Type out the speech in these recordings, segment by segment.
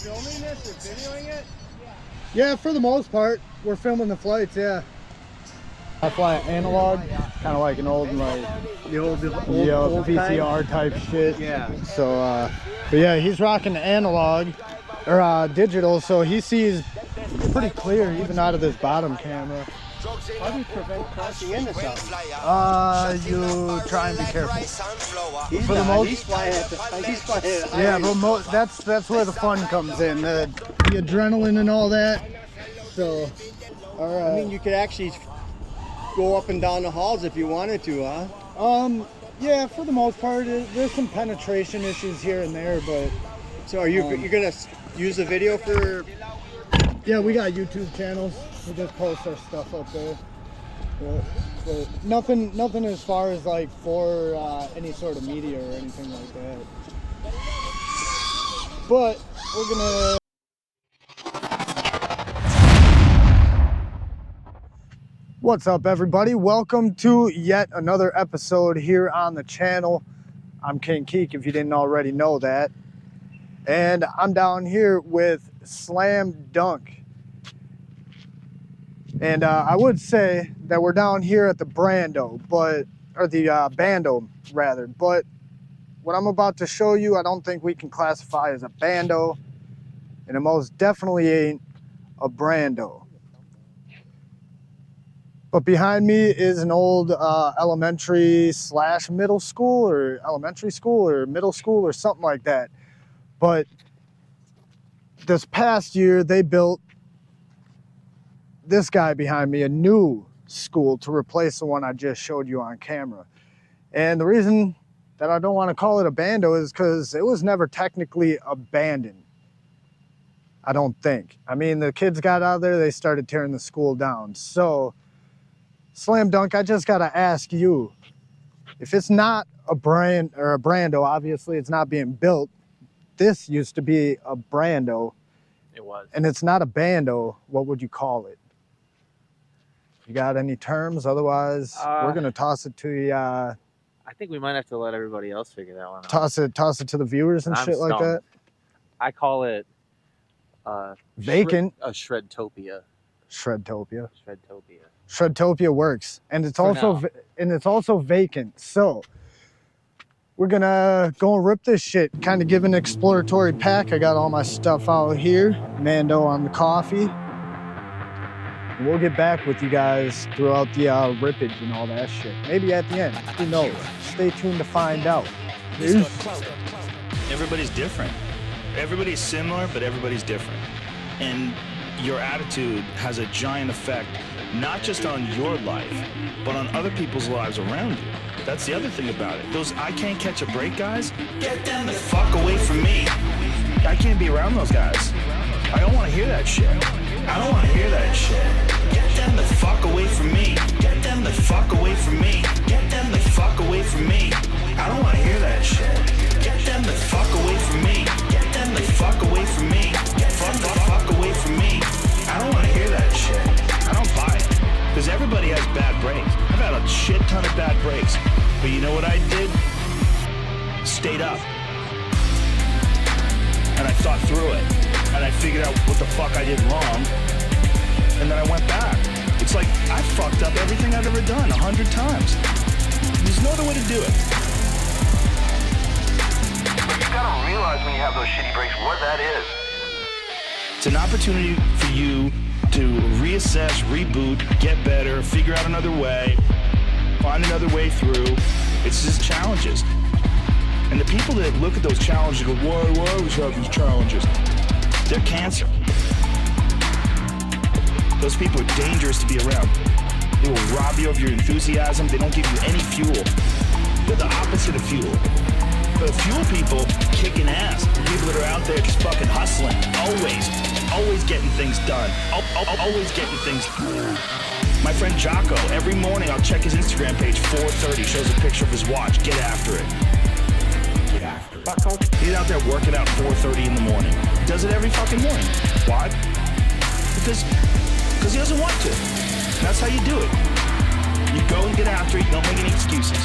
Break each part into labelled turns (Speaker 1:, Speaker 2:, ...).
Speaker 1: filming this or videoing it?
Speaker 2: Yeah, for the most part, we're filming the flights. Yeah. I fly analog, kind of like an old
Speaker 1: The old
Speaker 2: VCR type shit.
Speaker 1: Yeah.
Speaker 2: So, but yeah, he's rocking the analog or digital, so he sees pretty clear even out of this bottom camera.
Speaker 1: How do you prevent crashing into something?
Speaker 2: You try and be careful.
Speaker 1: He's flying at the
Speaker 2: Yeah, but that's where the fun comes in, the adrenaline and all that. So, all right.
Speaker 1: I mean, you could actually go up and down the halls if you wanted to, huh?
Speaker 2: Yeah, for the most part, there's some penetration issues here and there, but.
Speaker 1: So are you're gonna use the video for?
Speaker 2: Yeah, we got YouTube channels. We just post our stuff up there. But nothing as far as like for any sort of media or anything like that. But we're gonna. What's up, everybody? Welcome to yet another episode here on the channel. I'm King.Kieck-The, if you didn't already know that. And I'm down here with Slam Dunk. And I would say that we're down here at the Bando, or the Bando rather. But what I'm about to show you, I don't think we can classify as a Bando, and it most definitely ain't a Brando. But behind me is an old elementary / middle school, or elementary school or middle school or something like that. But this past year, they built this guy behind me a new school to replace the one I just showed you on camera. And the reason that I don't want to call it a Bando is because it was never technically abandoned. I don't think. I mean, the kids got out there, they started tearing the school down. So, Slam Dunk, I just got to ask you, if it's not a brand or a Brando, obviously it's not being built. This used to be a Brando.
Speaker 3: It was.
Speaker 2: And it's not a Bando. What would you call it? You got any terms? Otherwise, we're going to toss it to you.
Speaker 3: I think we might have to let everybody else figure that one out.
Speaker 2: Toss it to the viewers and shit like that.
Speaker 3: I call it
Speaker 2: vacant.
Speaker 3: A Shredtopia.
Speaker 2: Shredtopia.
Speaker 3: Shredtopia.
Speaker 2: Shredtopia works, and it's also vacant. So we're gonna go and rip this shit. Kind of give an exploratory pack. I got all my stuff out here. Mando on the coffee. And we'll get back with you guys throughout the rippage and all that shit. Maybe at the end. Who knows? Stay tuned to find out.
Speaker 4: Everybody's different. Everybody's similar, but everybody's different. And your attitude has a giant effect, not just on your life, but on other people's lives around you. That's the other thing about it. Those I can't catch a break guys, get them the fuck away from me. I can't be around those guys. I don't want to hear that shit. I don't want to hear that shit. Get them the fuck away from me. Get them the fuck away from me. Get them the fuck away from me. I don't want to hear that shit. Get them the fuck away from me. Get them the fuck away from me. Get the fuck away from me. I don't want to hear that shit. I don't buy it. Because everybody has bad breaks. I've had a shit ton of bad breaks. But you know what I did? Stayed up. And I thought through it. And I figured out what the fuck I did wrong. And then I went back. It's like, I fucked up everything I've ever done 100 times. There's no other way to do it.
Speaker 5: But you gotta realize when you have those shitty breaks what that is.
Speaker 4: It's an opportunity for you to reassess, reboot, get better, figure out another way, find another way through. It's just challenges. And the people that look at those challenges and go, why do I always have these challenges? They're cancer. Those people are dangerous to be around. They will rob you of your enthusiasm. They don't give you any fuel. They're the opposite of fuel. The fuel people kicking ass. The people that are out there just fucking hustling. Always getting things done. Always getting things done. My friend Jocko, every morning I'll check his Instagram page, 4:30, shows a picture of his watch. Get after it. Get after it. He's out there working out 4:30 in the morning. He does it every fucking morning. Why? Because he doesn't want to. That's how you do it. You go and get after it, you don't make any excuses.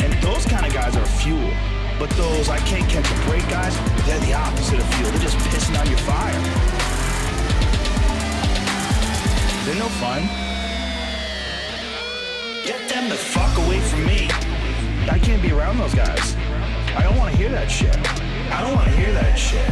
Speaker 4: And those kind of guys are fuel. But those I can't catch a break guys, they're the opposite of you. They're just pissing on your fire. They're no fun. Get them the fuck away from me. I can't be around those guys. I don't want to hear that shit. I don't want to hear that shit.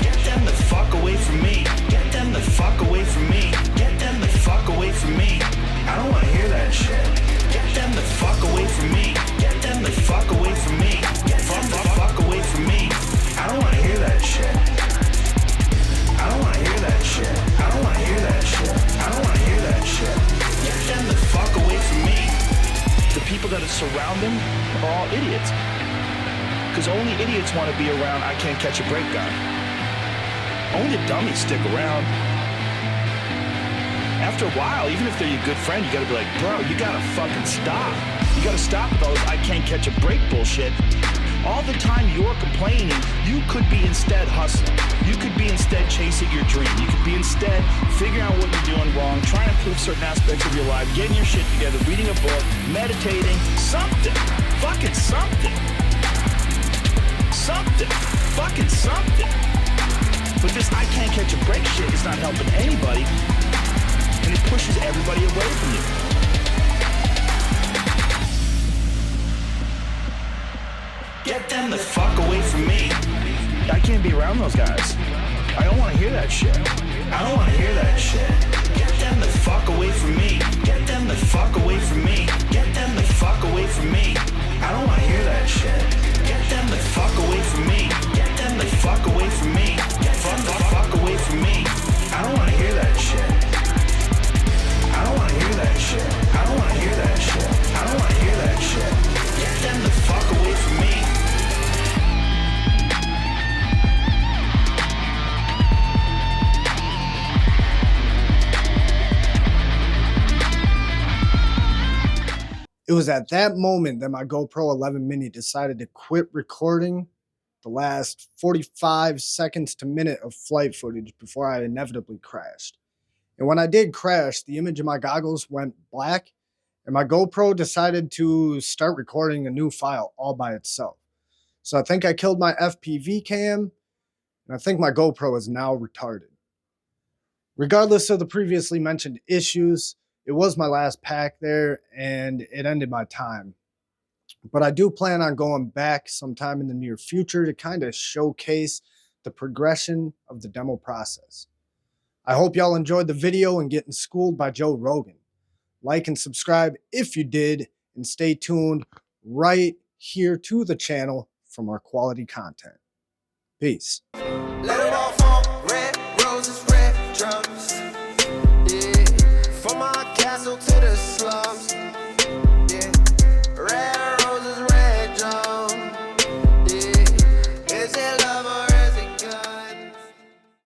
Speaker 4: Get them the fuck away from me. Get them the fuck away from me. Get them the fuck away from me. I don't want to hear that shit. Get them the fuck away from me. Get them the fuck away from me. Get them the fuck away from me. I don't want to hear that shit. I don't want to hear that shit. I don't want to hear that shit. I don't want to hear that shit. Get them the fuck away from me. The people that surround them are all idiots. Because only idiots want to be around I can't catch a break guy. Only the dummies stick around. After a while, even if they're your good friend, you gotta be like, bro, you gotta fucking stop. You gotta stop with all this I can't catch a break bullshit. All the time you're complaining, you could be instead hustling. You could be instead chasing your dream. You could be instead figuring out what you're doing wrong, trying to improve certain aspects of your life, getting your shit together, reading a book, meditating, something. Fucking something. Something. Fucking something. But this I can't catch a break shit is not helping anybody, and it pushes everybody away from you. Get them the fuck away from me. I can't be around those guys. I don't want to hear that shit. I don't want to hear that shit. Get them the fuck away from me. Get them the fuck away from me. Get them the fuck away from me. I don't want to hear that shit. Get them the fuck away from me. Get them the fuck away from me. Get them the fuck away from me. I don't want to hear that shit. I don't want to hear that shit. I don't want to hear that shit. I don't want to hear that shit. Get them the fuck away from me.
Speaker 2: It was at that moment that my GoPro 11 Mini decided to quit recording the last 45 seconds to minute of flight footage before I inevitably crashed. And when I did crash, the image of my goggles went black, and my GoPro decided to start recording a new file all by itself. So I think I killed my FPV cam, and I think my GoPro is now retarded. Regardless of the previously mentioned issues, it was my last pack there, and it ended my time. But I do plan on going back sometime in the near future to kind of showcase the progression of the demo process. I hope y'all enjoyed the video and getting schooled by Joe Rogan. Like and subscribe if you did, and stay tuned right here to the channel for more quality content. Peace.
Speaker 6: Let it all fall, red roses, red drums. Yeah, from my castle to the slums.